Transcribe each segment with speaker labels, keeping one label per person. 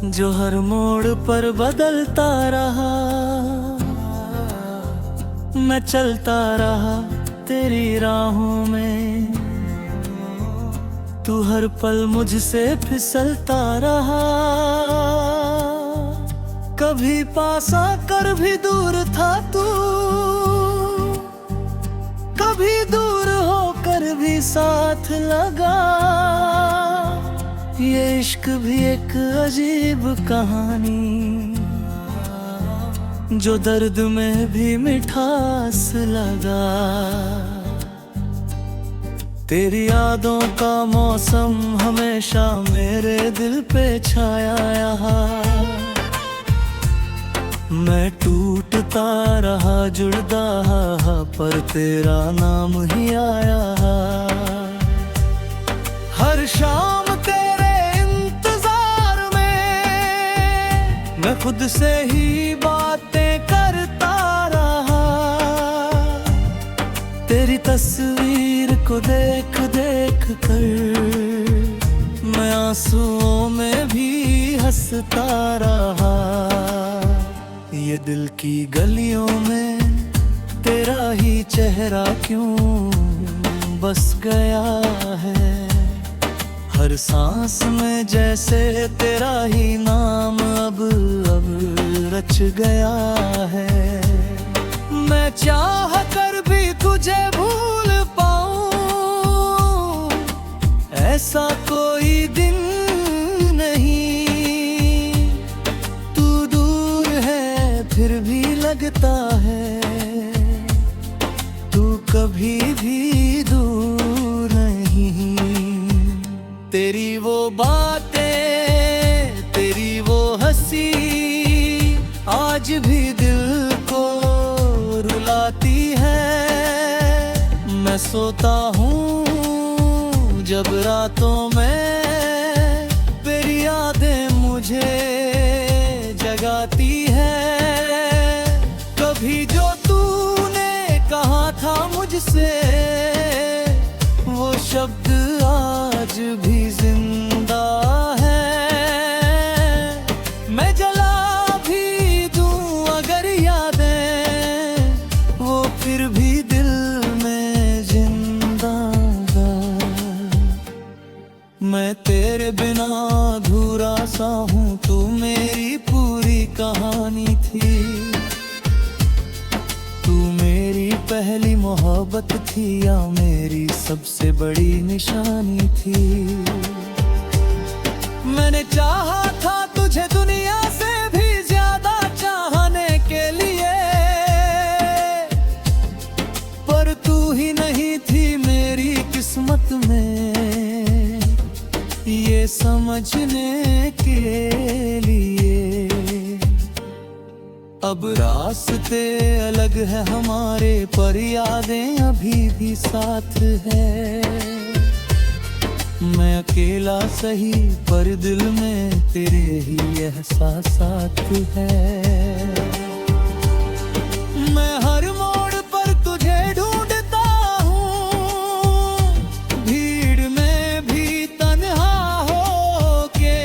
Speaker 1: जो हर मोड़ पर बदलता रहा। मैं चलता रहा तेरी राहों में, तू हर पल मुझसे फिसलता रहा। कभी पास आकर भी दूर था तू, कभी दूर होकर भी साथ लगा। ये इश्क भी एक अजीब कहानी, जो दर्द में भी मिठास लगा। तेरी यादों का मौसम हमेशा मेरे दिल पे छाया यहाँ। मैं टूटता रहा जुड़ता पर तेरा नाम ही आया। हर शाम तेरे इंतजार में मैं खुद से ही बातें करता रहा। तेरी तस्वीर को देख देख कर मैं आंसुओं में भी हंसता रहा। ये दिल की गलियों में तेरा ही चेहरा क्यों बस गया है। हर सांस में जैसे तेरा ही नाम अब रच गया है। मैं चाह कर भी तुझे भूल पाऊं, ऐसा कोई दिन नहीं। तू दूर है फिर भी लगता है, तू कभी भी दूर नहीं। तेरी वो बातें तेरी वो हंसी आज भी दिल को रुलाती है। मैं सोता हूँ जब रातों में तेरी यादें मुझे जगाती है। कभी जो तूने कहा था मुझसे वो शब्द आज भी जिंदा है। मैं जला भी दूं अगर यादें वो फिर भी दिल में जिंदा है। मैं तेरे बिना अधूरा सा हूँ, तू मेरी पूरी कहानी थी। तू मेरी पहली मोहब्बत थी या मेरी सबसे बड़ी निशानी थी। मैंने चाहा था तुझे दुनिया से भी ज्यादा चाहने के लिए, पर तू ही नहीं थी मेरी किस्मत में ये समझने के लिए। अब रास्ते अलग है हमारे पर यादें अभी भी साथ है। मैं अकेला सही पर दिल में तेरे ही एहसासात है। मैं हर मोड़ पर तुझे ढूंढता हूँ, भीड़ में भी तन्हा होके।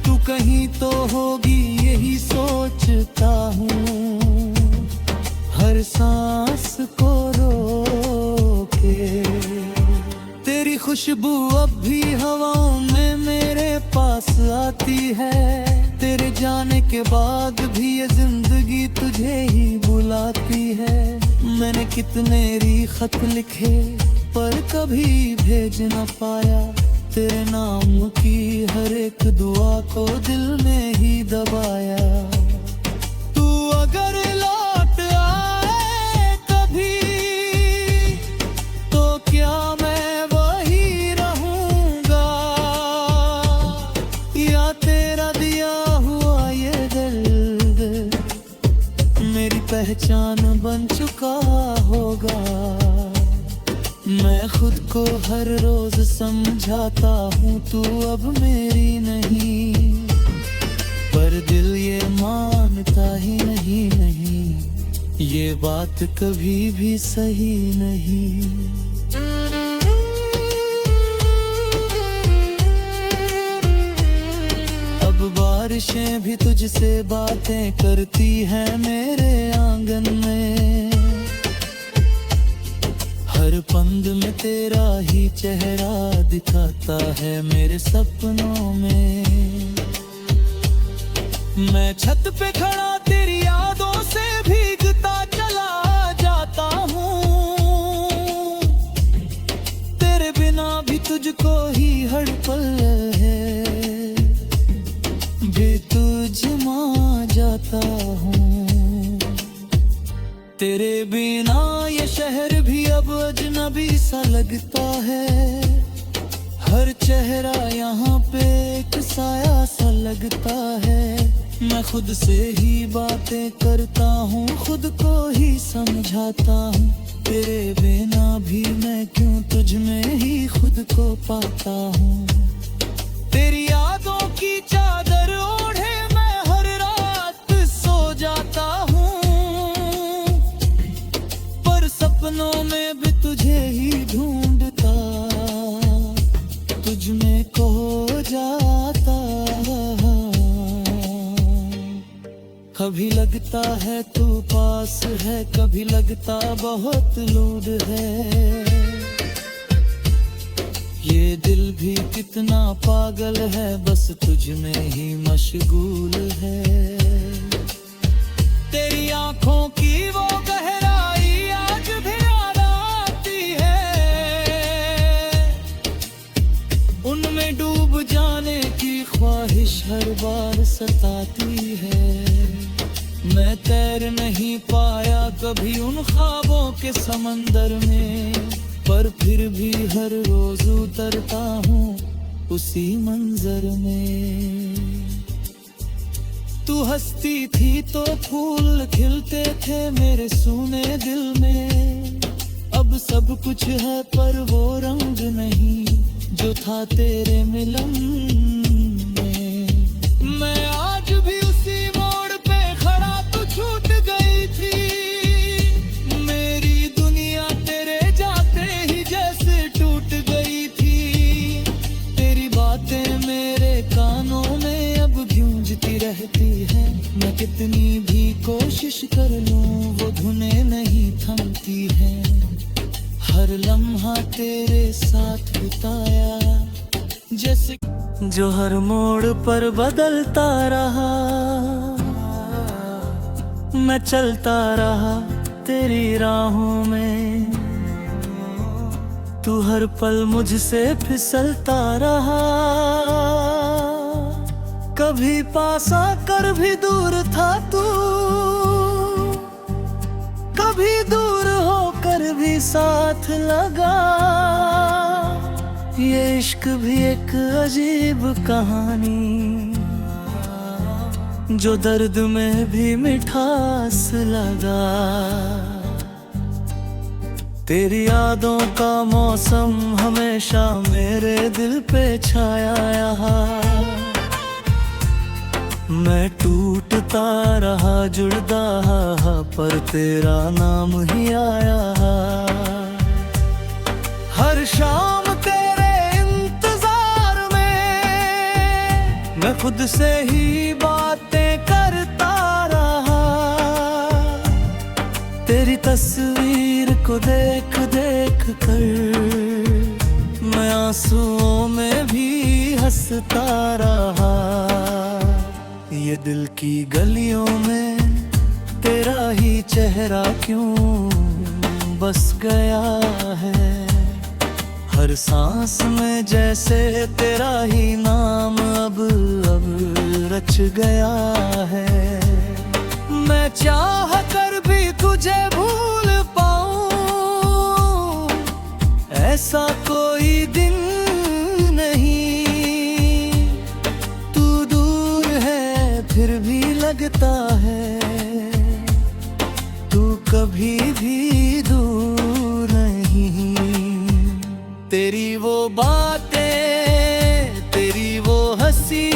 Speaker 1: तू कहीं तो होगी यही सोचता हूँ, हर सांस को रोके। तेरी खुशबू अब भी हवाओं में मेरे पास आती है। तेरे जाने के बाद भी ये जिंदगी तुझे ही बुलाती है। मैंने कितने खत लिखे पर कभी भेज न पाया। तेरे नाम की हर एक दुआ को दिल में ही दबाया। तू अगर लौट आए कभी तो क्या मैं वही रहूंगा, या तेरा दिया हुआ ये दर्द मेरी पहचान बन चुका होगा। मैं खुद को हर रोज समझाता हूँ तू अब मेरी नहीं, पर दिल ये मानता ही नहीं, ये बात कभी भी सही नहीं। बारिशें भी तुझसे बातें करती हैं मेरे आंगन में। हर पंद में तेरा ही चेहरा दिखाता है मेरे सपनों में। मैं छत पे खड़ा तेरी यादों से भीगता चला जाता हूँ। तेरे बिना भी तुझको ही हर पल है, बेतुझमा जाता हूँ। तेरे बिना ये शहर भी अब अजनबी सा लगता है। हर चेहरा यहाँ पे एक साया सा लगता है। मैं खुद से ही बातें करता हूँ, खुद को ही समझाता हूँ। तेरे बिना भी मैं क्यों तुझ में ही खुद को पाता हूँ। तेरी यादों की चादर ओढ़े मैं हर रात सो जाता हूँ, पर सपनों में भी तुझे ही ढूंढता, तुझ में खो जाता। कभी लगता है तू पास है, कभी लगता बहुत दूर है। ये दिल भी कितना पागल है, बस तुझ में ही मशगूल है। तेरी आंखों की वो गहराई आज भी याद आती है। उनमें डूब जाने की ख्वाहिश हर बार सताती है। मैं तैर नहीं पाया कभी उन ख्वाबों के समंदर में, पर फिर भी हर रोज उतरता हूँ उसी मंजर में। तू हंसती थी तो फूल खिलते थे मेरे सूने दिल में। अब सब कुछ है पर वो रंग नहीं जो था तेरे मिलन में। मैं आज भी उसी मोड़ पे खड़ा, तू छूट गई थी। मेरी दुनिया तेरे जाते ही जैसे टूट गई थी। तेरी बातें मेरे कानों में अब गूंजती रहती है। मैं कितनी भी कोशिश कर लूं वो धुनें नहीं थमती है। हर लम्हा तेरे साथ बिताया जैसे जो हर मोड़ पर बदलता रहा। मैं चलता रहा तेरी राहों में, तू हर पल मुझसे फिसलता रहा। कभी पास आकर भी दूर था तू, कभी दूर होकर भी साथ लगा। ये इश्क भी एक अजीब कहानी, जो दर्द में भी मिठास लगा। तेरी यादों का मौसम हमेशा मेरे दिल पे छाया यहाँ। मैं टूटता रहा जुड़ता पर तेरा नाम ही आया। हर शाम तेरे इंतजार में मैं खुद से ही बातें करता रहा। तेरी तस्वीर को देख देख कर मैं आंसुओं में भी हंसता रहा। ये दिल की गलियों में तेरा ही चेहरा क्यों बस गया है। हर सांस में जैसे तेरा ही नाम अब रच गया है। मैं चाह कर भी तुझे भूल पाऊं, ऐसा कोई दिन नहीं। तू दूर है फिर भी लगता है, तू कभी भी दूर नहीं। तेरी वो बातें तेरी वो हंसी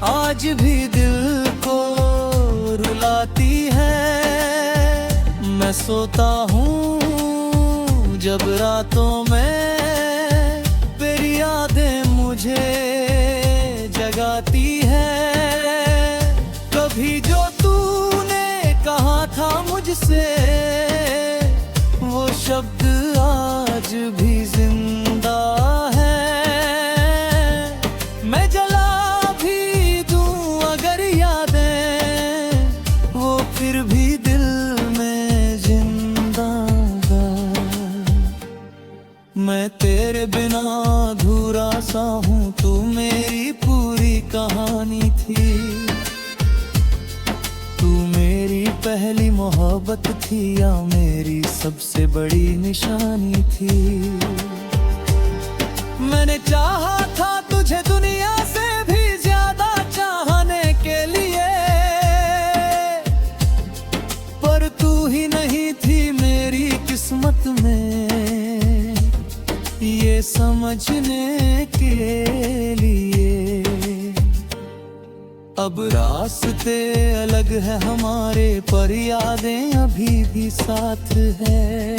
Speaker 1: आज भी दिल को रुलाती है। मैं सोता हूँ जब रातों में तेरी यादें मुझे जगाती है। अभी जो तूने कहा था मुझसे, वो शब्द आज भी जिंदा है। मैं जला भी दूं अगर यादें, वो फिर भी दिल में जिंदा है। मैं तेरे बिना अधूरा सा हूँ, तू मेरी पूरी कहानी थी। तू मेरी पहली मोहब्बत थी या मेरी सबसे बड़ी निशानी थी। मैंने चाहा था तुझे दुनिया से भी ज्यादा चाहने के लिए, पर तू ही नहीं थी मेरी किस्मत में ये समझने के लिए। अब रास्ते अलग है हमारे, पर यादें अभी भी साथ है।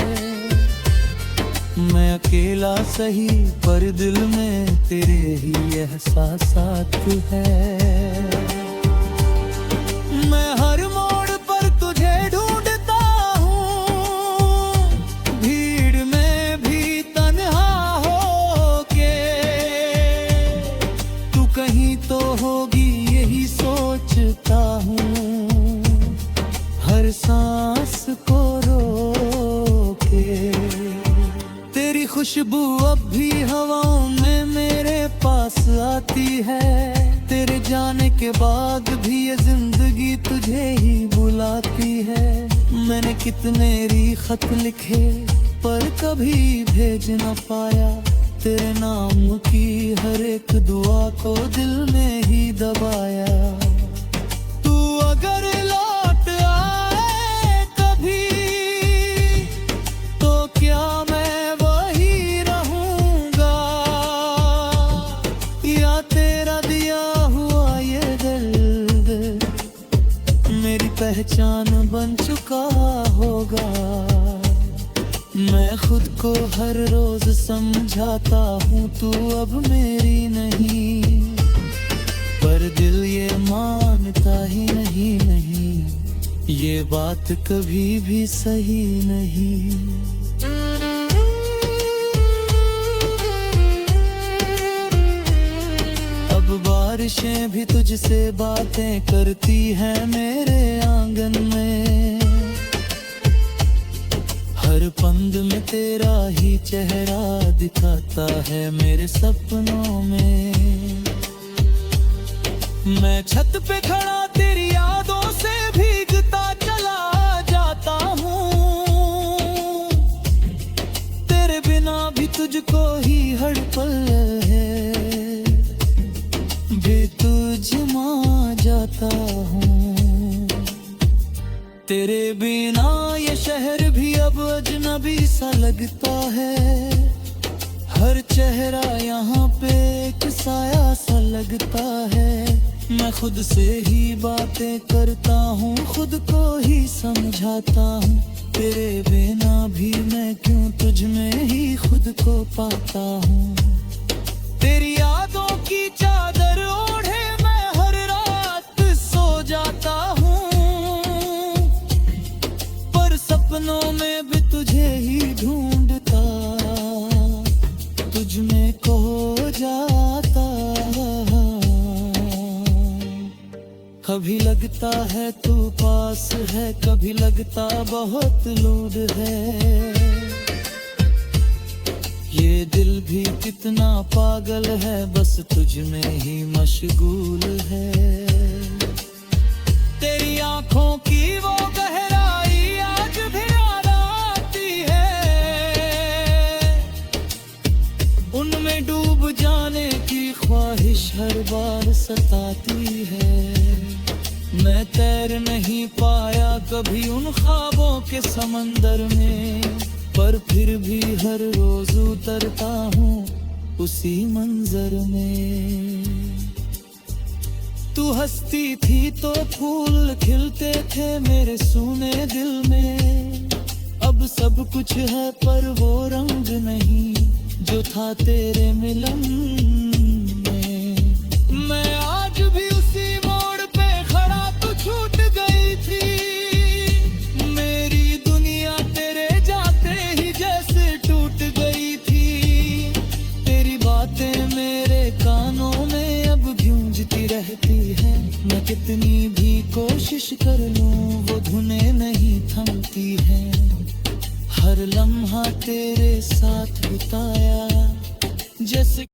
Speaker 1: मैं अकेला सही पर दिल में तेरे ही एहसासात है। मैं हर मोड़ पर तुझे ढूंढता हूँ, भीड़ में भी तन्हा होके। तू कहीं तो होगी यही सोचता हूँ, हर सांस को रोके। तेरी खुशबू अब भी हवाओं में मेरे पास आती है। तेरे जाने के बाद भी ये जिंदगी तुझे ही बुलाती है। मैंने कितने खत लिखे पर कभी भेज न पाया, तेरे नाम की हर एक दुआ को दिल में ही दबाया। तू अगर लौट आए कभी, तो क्या मैं वही रहूंगा, या तेरा दिया हुआ ये दर्द मेरी पहचान बन चुका होगा। मैं खुद को हर रोज समझाता हूँ तू अब मेरी नहीं, पर दिल ये मानता ही नहीं, ये बात कभी भी सही नहीं। अब बारिशें भी तुझसे बातें करती हैं मेरे आंगन में। हर पंद में तेरा ही चेहरा दिखाता है मेरे सपनों में। मैं छत पे खड़ा तेरी यादों से भीगता चला जाता हूँ, तेरे बिना भी तुझको ही हर पल है, बेतुझमा जाता हूँ। तेरे बिना ये शहर भी अब अजनबी सा लगता है। हर चेहरा यहाँ पे एक साया सा लगता है। मैं खुद से ही बातें करता हूँ, खुद को ही समझाता हूँ। तेरे बिना भी मैं क्यों तुझ में ही खुद को पाता हूँ। तेरी यादों की चादर ओढ़े मैं हर रात सो जाता हूँ, सपनों में भी तुझे ही ढूंढता, तुझ में खो जाता। कभी लगता है तू पास है, कभी लगता बहुत दूर है। ये दिल भी कितना पागल है, बस तुझ में ही मशगूल है। तेरी आंखों की वो गहराई आज भी याद आती है, उनमें डूब जाने की ख्वाहिश हर बार सताती है। मैं तैर नहीं पाया कभी उन ख्वाबों के समंदर में, पर फिर भी हर रोज उतरता हूँ उसी मंजर में। तू हंसती थी तो फूल खिलते थे मेरे सूने दिल में। अब सब कुछ है पर वो रंग नहीं जो था तेरे मिलन में। मैं आज भी उसी मोड़ पे खड़ा, तू छू कितनी भी कोशिश कर लूं वो धुनें नहीं थमती हैं। हर लम्हा तेरे साथ बिताया जैसे